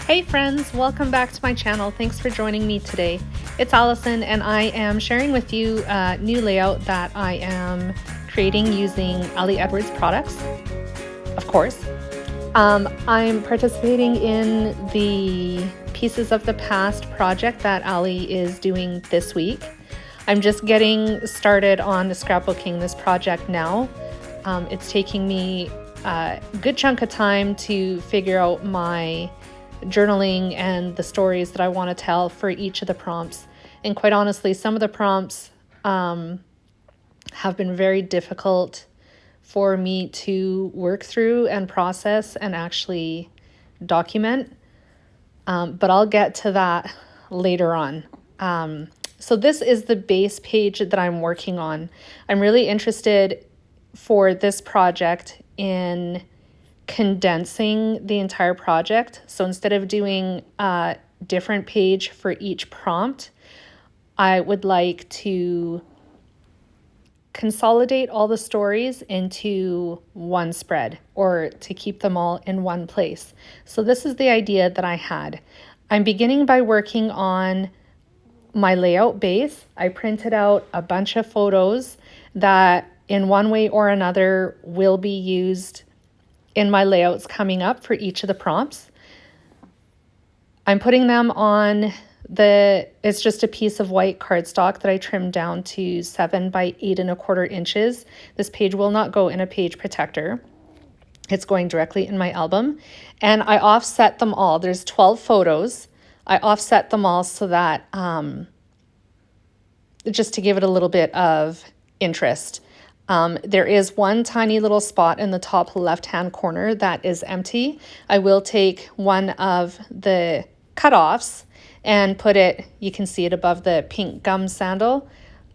Hey friends, welcome back to my channel. Thanks for joining me today. It's Allison and I am sharing with you a new layout that I am creating using Ali Edwards products, of course. I'm participating in the Pieces of the Past project that Ali is doing this week. I'm just getting started on scrapbooking this project now. It's taking me a good chunk of time to figure out my journaling and the stories that I want to tell for each of the prompts. And quite honestly, some of the prompts have been very difficult for me to work through and process and actually document. But I'll get to that later on. So this is the base page that I'm working on. I'm really interested for this project in condensing the entire project. So instead of doing a different page for each prompt, I would like to consolidate all the stories into one spread, or to keep them all in one place. So this is the idea that I had. I'm beginning by working on my layout base. I printed out a bunch of photos that in one way or another will be used in my layouts coming up for each of the prompts. I'm putting them on it's just a piece of white cardstock that I trimmed down to 7 by 8¼ inches. This page will not go in a page protector. It's going directly in my album. And I offset them all. There's 12 photos. I offset them all so that, just to give it a little bit of interest. There is one tiny little spot in the top left-hand corner that is empty. I will take one of the cutoffs and put it, you can see it above the pink gum sandal.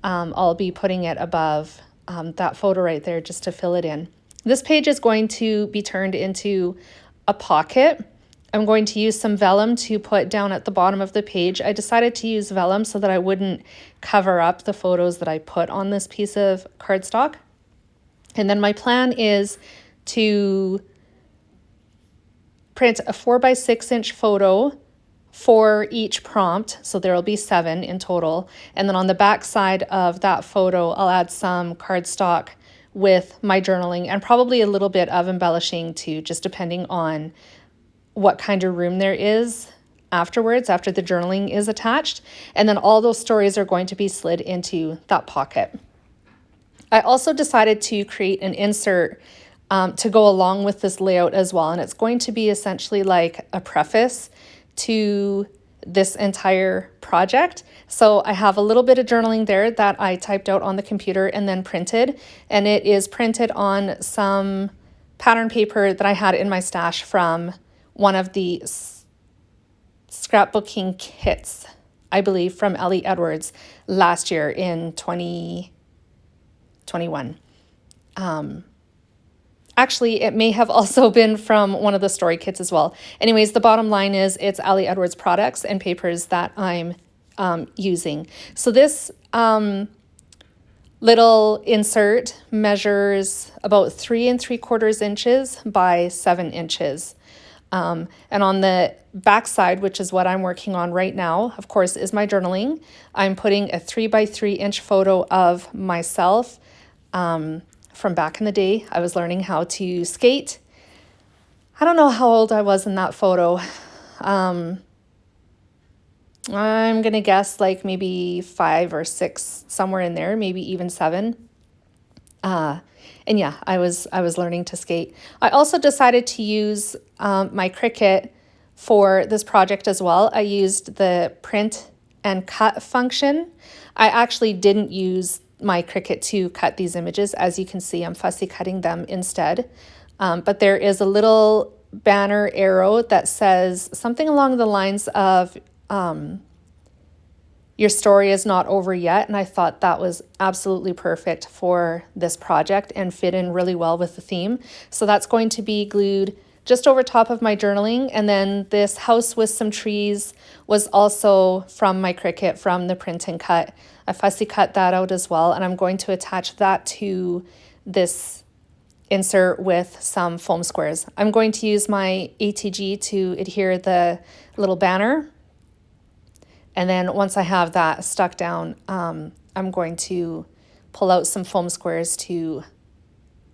I'll be putting it above that photo right there just to fill it in. This page is going to be turned into a pocket. I'm going to use some vellum to put down at the bottom of the page. I decided to use vellum so that I wouldn't cover up the photos that I put on this piece of cardstock. And then my plan is to print a 4 by 6 inch photo for each prompt. So there will be 7 in total. And then on the back side of that photo, I'll add some cardstock with my journaling and probably a little bit of embellishing too, just depending on what kind of room there is afterwards, after the journaling is attached. And then all those stories are going to be slid into that pocket. I also decided to create an insert to go along with this layout as well. And it's going to be essentially like a preface to this entire project. So I have a little bit of journaling there that I typed out on the computer and then printed. And it is printed on some pattern paper that I had in my stash from one of the scrapbooking kits, I believe, from Ali Edwards last year in 2021. Actually, it may have also been from one of the story kits as well. Anyways, the bottom line is it's Ali Edwards products and papers that I'm using. So this little insert measures about 3 3/4 inches by 7 inches. And on the back side, which is what I'm working on right now, of course, is my journaling. I'm putting a 3 by 3 inch photo of myself from back in the day. I was learning how to skate. I don't know how old I was in that photo. I'm going to guess like maybe 5 or 6, somewhere in there, maybe even 7. And yeah, I was learning to skate. I also decided to use my Cricut for this project as well. I used the print and cut function. I actually didn't use my Cricut to cut these images. As you can see, I'm fussy cutting them instead. But there is a little banner arrow that says something along the lines of your story is not over yet. And I thought that was absolutely perfect for this project and fit in really well with the theme. So that's going to be glued just over top of my journaling. And then this house with some trees was also from my Cricut, from the print and cut. I fussy cut that out as well. And I'm going to attach that to this insert with some foam squares. I'm going to use my ATG to adhere the little banner. And then once I have that stuck down, I'm going to pull out some foam squares to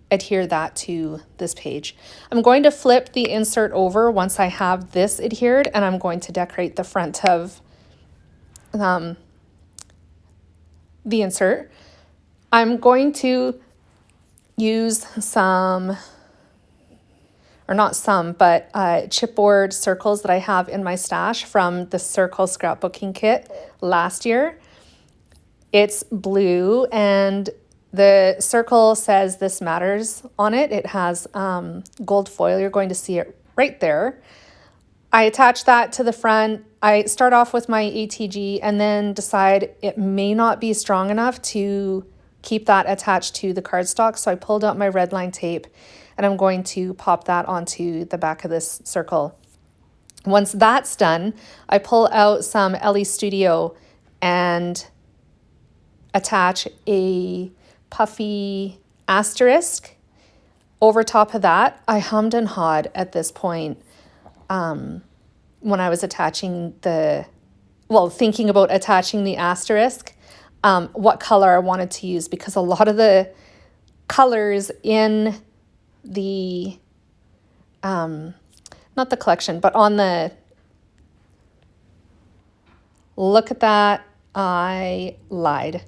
adhere that to this page. I'm going to flip the insert over once I have this adhered, and I'm going to decorate the front of the insert. I'm going to use some, or not some, but chipboard circles that I have in my stash from the Circle scrapbooking kit last year. It's blue, and the circle says "This Matters" on it. It has gold foil. You're going to see it right there. I attach that to the front. I start off with my ATG and then decide it may not be strong enough to keep that attached to the cardstock. So I pulled out my red line tape and I'm going to pop that onto the back of this circle. Once that's done, I pull out some LE Studio and attach a puffy asterisk over top of that. I hummed and hawed at this point when I was attaching thinking about attaching the asterisk, what color I wanted to use, because a lot of the colors in the, not the collection, but on the, look at that, I lied.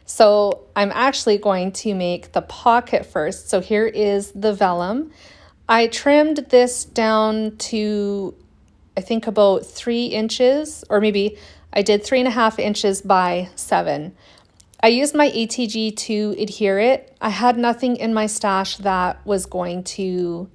So I'm actually going to make the pocket first. So here is the vellum. I trimmed this down to, I think, about 3 inches, or maybe I did 3.5 inches by 7. I used my ATG to adhere it. I had nothing in my stash that was going to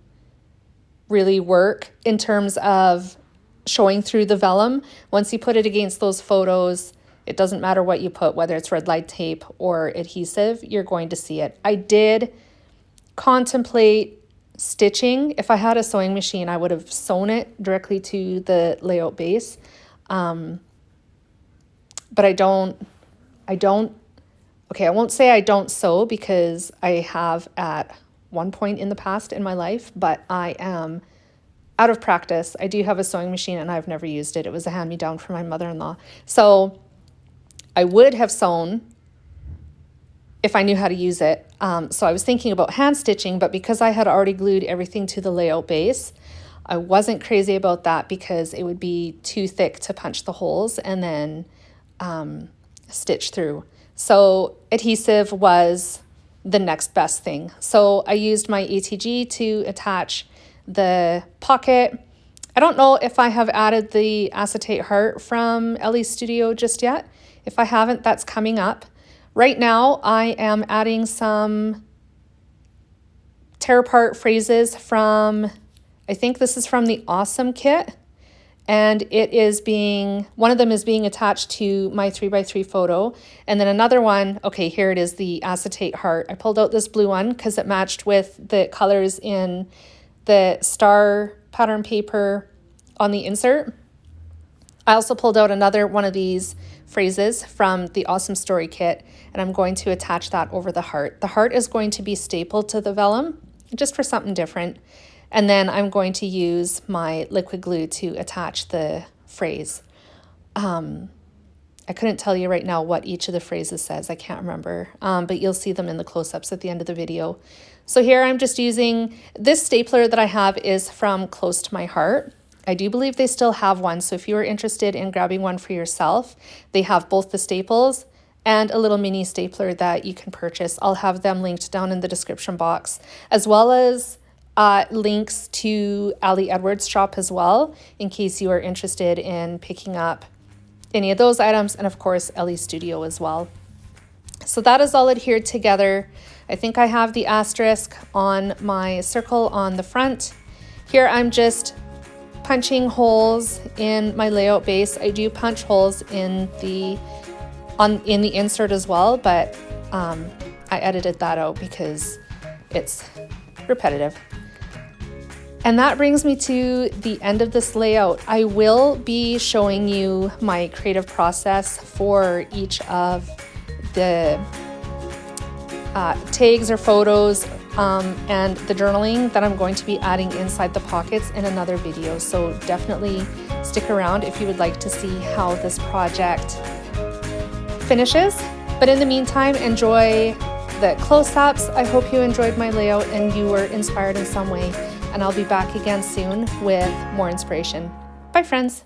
really work in terms of showing through the vellum. Once you put it against those photos, it doesn't matter what you put, whether it's red light tape or adhesive, you're going to see it. I did contemplate stitching. If I had a sewing machine, I would have sewn it directly to the layout base. But I won't say I don't sew, because I have at one point in the past in my life, but I am out of practice. I do have a sewing machine and I've never used it. It was a hand-me-down from my mother-in-law. So I would have sewn if I knew how to use it. So I was thinking about hand stitching, but because I had already glued everything to the layout base, I wasn't crazy about that because it would be too thick to punch the holes and then stitch through. So adhesive was the next best thing. So I used my ATG to attach the pocket. I don't know if I have added the acetate heart from LE Studio just yet. If I haven't, that's coming up. Right now, I am adding some tear apart phrases from, I think this is from the Awesome kit. And it is one of them is being attached to my 3x3 photo. And then another one, okay, here it is, the acetate heart. I pulled out this blue one because it matched with the colors in the star pattern paper on the insert. I also pulled out another one of these phrases from the Awesome Story kit, and I'm going to attach that over the heart. The heart is going to be stapled to the vellum, just for something different. And then I'm going to use my liquid glue to attach the phrase. I couldn't tell you right now what each of the phrases says. I can't remember, but you'll see them in the close-ups at the end of the video. So here I'm just using, this stapler that I have is from Close to My Heart. I do believe they still have one, so if you are interested in grabbing one for yourself, they have both the staples and a little mini stapler that you can purchase. I'll have them linked down in the description box, as well as links to Ali Edwards' shop as well, in case you are interested in picking up any of those items, and of course LE Studio as well. So that is all adhered together. I think I have the asterisk on my circle on the front. Here I'm just punching holes in my layout base. I do punch holes in the insert as well, but I edited that out because it's repetitive. And that brings me to the end of this layout. I will be showing you my creative process for each of the tags or photos and the journaling that I'm going to be adding inside the pockets in another video. So definitely stick around if you would like to see how this project finishes. But in the meantime, enjoy the close-ups. I hope you enjoyed my layout and you were inspired in some way. And I'll be back again soon with more inspiration. Bye, friends.